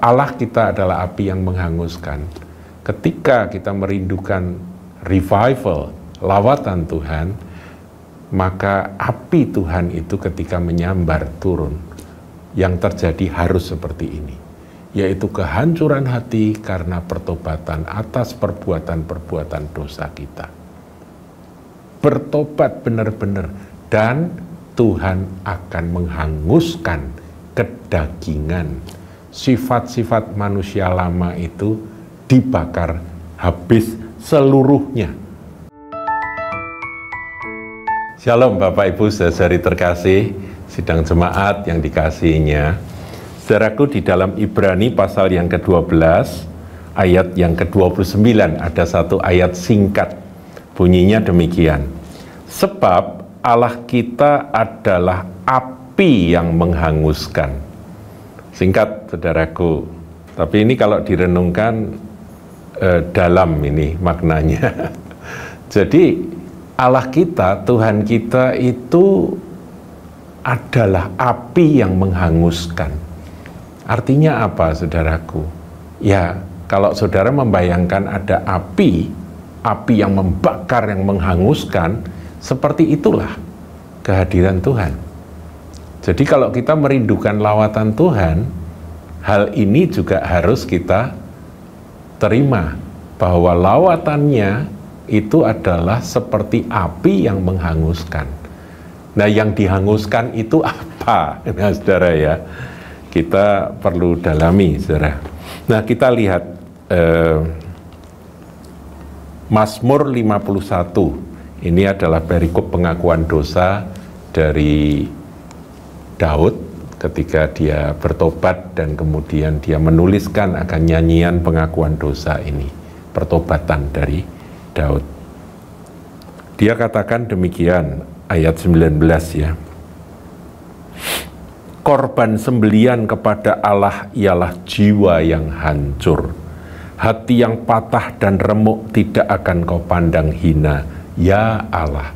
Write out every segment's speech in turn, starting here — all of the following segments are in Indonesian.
Allah kita adalah api yang menghanguskan. Ketika kita merindukan revival, lawatan Tuhan, maka api Tuhan itu ketika menyambar turun, yang terjadi harus seperti ini, yaitu kehancuran hati karena pertobatan atas perbuatan-perbuatan dosa kita. Bertobat benar-benar, dan Tuhan akan menghanguskan kedagingan. Sifat-sifat manusia lama itu dibakar habis seluruhnya. Shalom Bapak Ibu saudari terkasih, sidang jemaat yang dikasihinya. Saudaraku, di dalam Ibrani pasal yang ke-12, ayat yang ke-29, ada satu ayat singkat. Bunyinya demikian. Sebab Allah kita adalah api yang menghanguskan. Singkat, saudaraku. Tapi ini kalau direnungkan dalam ini maknanya. Jadi Allah kita, Tuhan kita itu adalah api yang menghanguskan. Artinya apa, saudaraku? Ya, kalau saudara membayangkan ada api yang membakar, yang menghanguskan, seperti itulah kehadiran Tuhan. Jadi kalau kita merindukan lawatan Tuhan, hal ini juga harus kita terima, bahwa lawatannya itu adalah seperti api yang menghanguskan. Nah, yang dihanguskan itu apa? Nah, saudara ya, kita perlu dalami, saudara. Nah, kita lihat Mazmur 51. Ini adalah perikop pengakuan dosa dari Daud ketika dia bertobat dan kemudian dia menuliskan akan nyanyian pengakuan dosa ini, pertobatan dari Daud. Dia katakan demikian, ayat 19 ya. Korban sembelian kepada Allah ialah jiwa yang hancur. Hati yang patah dan remuk tidak akan kau pandang hina, ya Allah.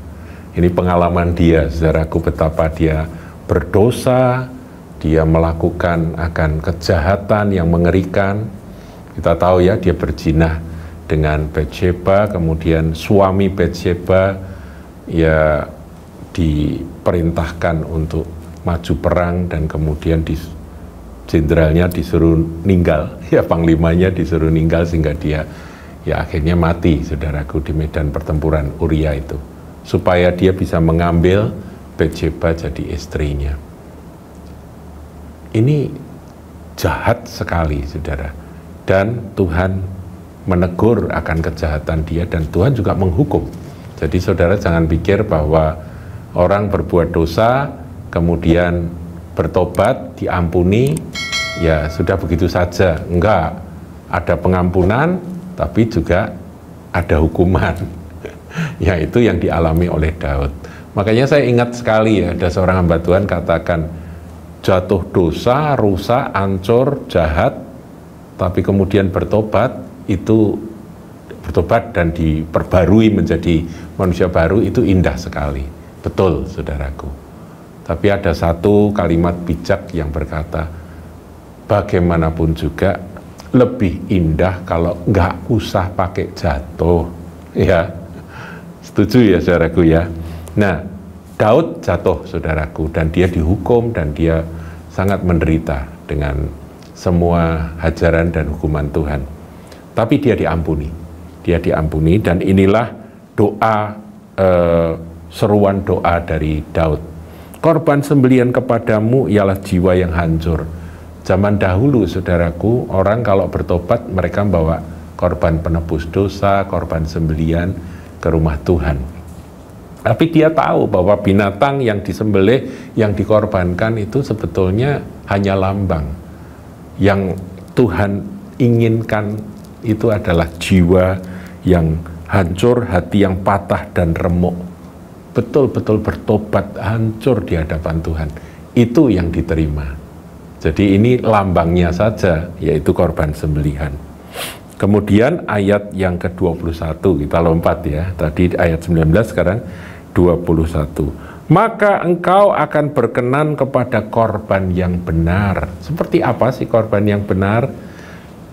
Ini pengalaman dia, saudaraku, betapa dia berdosa, dia melakukan akan kejahatan yang mengerikan. Kita tahu ya, dia berzina dengan Batsheba, kemudian suami Batsheba ya diperintahkan untuk maju perang dan kemudian jenderalnya disuruh ninggal, ya panglimanya disuruh ninggal sehingga dia ya akhirnya mati, saudaraku, di medan pertempuran Uria itu, supaya dia bisa mengambil Batsheba jadi istrinya. Ini jahat sekali, saudara, dan Tuhan menegur akan kejahatan dia dan Tuhan juga menghukum. Jadi saudara jangan pikir bahwa orang berbuat dosa kemudian bertobat, diampuni, ya sudah begitu saja. Enggak, ada pengampunan, tapi juga ada hukuman. Yaitu yang dialami oleh Daud. Makanya saya ingat sekali ya, ada seorang hamba Tuhan katakan, jatuh dosa, rusak, hancur, jahat, tapi kemudian bertobat, itu bertobat dan diperbarui menjadi manusia baru, itu indah sekali. Betul, saudaraku. Tapi ada satu kalimat bijak yang berkata, bagaimanapun juga lebih indah kalau nggak usah pakai jatuh. Ya, setuju ya saudaraku ya. Nah, Daud jatuh, saudaraku, dan dia dihukum dan dia sangat menderita dengan semua hajaran dan hukuman Tuhan. Tapi dia diampuni. Dia diampuni, dan inilah doa, seruan doa dari Daud. Korban sembelian kepadamu ialah jiwa yang hancur. Zaman dahulu, saudaraku, orang kalau bertobat mereka membawa korban penebus dosa, korban sembelian ke rumah Tuhan. Tapi dia tahu bahwa binatang yang disembelih, yang dikorbankan itu sebetulnya hanya lambang. Yang Tuhan inginkan itu adalah jiwa yang hancur, hati yang patah dan remuk. Betul-betul bertobat, hancur di hadapan Tuhan. Itu yang diterima. Jadi ini lambangnya saja, yaitu korban sembelihan. Kemudian ayat yang ke-21, kita lompat ya. Tadi ayat 19, sekarang 21. maka engkau akan berkenan kepada korban yang benar. Seperti apa sih korban yang benar?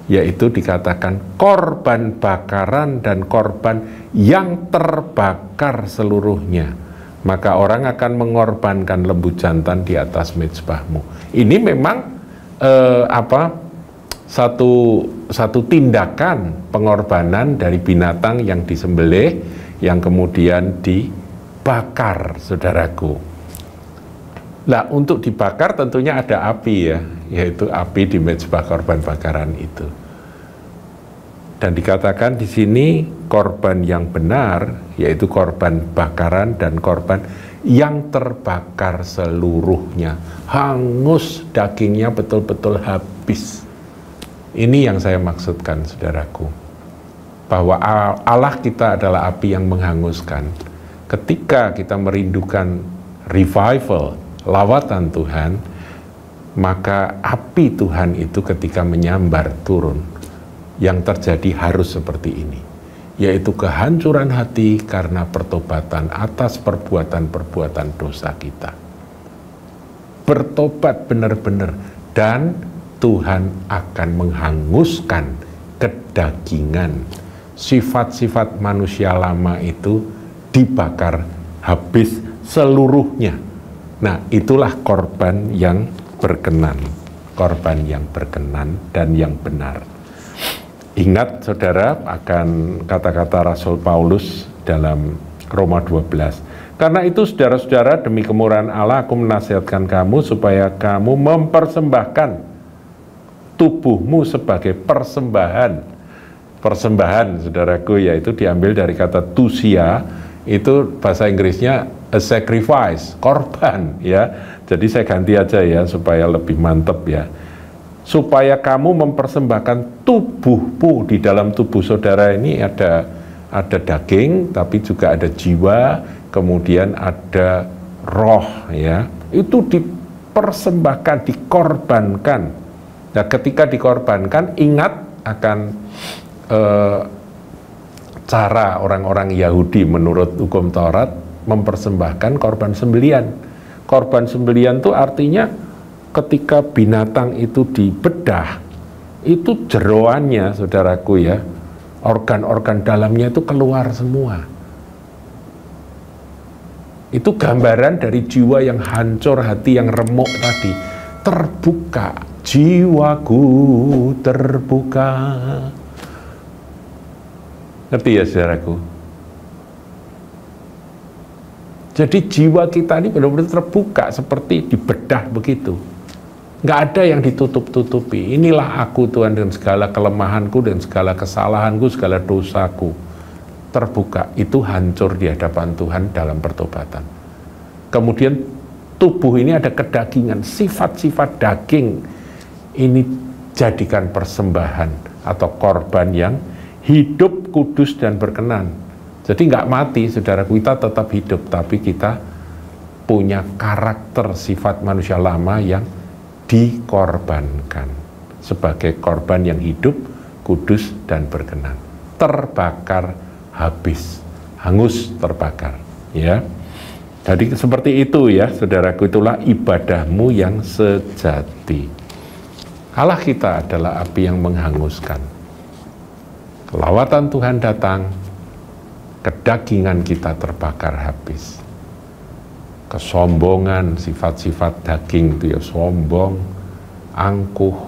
Yaitu dikatakan korban bakaran dan korban yang terbakar seluruhnya. Maka orang akan mengorbankan lembu jantan di atas mezbahmu. Ini memang satu tindakan pengorbanan dari binatang yang disembelih, yang kemudian dibakar, saudaraku. Nah, untuk dibakar tentunya ada api ya, yaitu api di mezbah korban bakaran itu. Dan dikatakan di sini korban yang benar, yaitu korban bakaran dan korban yang terbakar seluruhnya. Hangus dagingnya betul-betul habis. Ini yang saya maksudkan, saudaraku. Bahwa Allah kita adalah api yang menghanguskan. Ketika kita merindukan revival, lawatan Tuhan, maka api Tuhan itu ketika menyambar turun, yang terjadi harus seperti ini, yaitu kehancuran hati karena pertobatan atas perbuatan-perbuatan dosa kita. Bertobat benar-benar, dan Tuhan akan menghanguskan kedagingan. Sifat-sifat manusia lama itu dibakar habis seluruhnya. Nah, itulah korban yang berkenan, korban yang berkenan dan yang benar. Ingat saudara akan kata-kata Rasul Paulus dalam Roma 12. Karena itu saudara-saudara, demi kemurahan Allah aku menasihatkan kamu supaya kamu mempersembahkan tubuhmu sebagai persembahan. Persembahan, saudaraku, yaitu diambil dari kata tusia, itu bahasa Inggrisnya a sacrifice, korban ya. Jadi saya ganti aja ya supaya lebih mantep ya. Supaya kamu mempersembahkan tubuhmu. Di dalam tubuh saudara ini ada daging, tapi juga ada jiwa, kemudian ada roh ya. Itu dipersembahkan, dikorbankan. Nah, ketika dikorbankan, ingat akan cara orang-orang Yahudi menurut hukum Taurat mempersembahkan korban sembelian. Korban sembelian itu artinya ketika binatang itu dibedah, itu jeroannya, saudaraku ya, organ-organ dalamnya itu keluar semua. Itu gambaran dari jiwa yang hancur, hati yang remuk tadi, terbuka, jiwaku terbuka. Ngerti ya saudaraku? Jadi jiwa kita ini benar-benar terbuka, seperti dibedah begitu. Nggak ada yang ditutup-tutupi. Inilah aku Tuhan dengan segala kelemahanku dan segala kesalahanku, segala dosaku. Terbuka, itu hancur di hadapan Tuhan dalam pertobatan. Kemudian tubuh ini ada kedagingan, sifat-sifat daging. Ini jadikan persembahan atau korban yang hidup, kudus, dan berkenan. Jadi nggak mati, saudara, kita tetap hidup, tapi kita punya karakter sifat manusia lama yang dikorbankan sebagai korban yang hidup, kudus, dan berkenan. Terbakar habis, hangus terbakar. Ya, jadi seperti itu ya, saudaraku, itulah ibadahmu yang sejati. Allah kita adalah api yang menghanguskan. Lawatan Tuhan datang, kedagingan kita terbakar habis. Kesombongan, sifat-sifat daging itu ya, sombong, angkuh,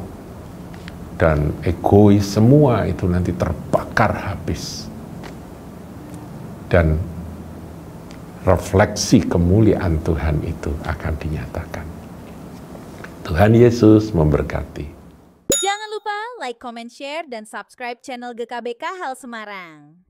dan egois, semua itu nanti terbakar habis. Dan refleksi kemuliaan Tuhan itu akan dinyatakan. Tuhan Yesus memberkati. Jangan lupa like, comment, share, dan subscribe channel GKBK Hal Semarang.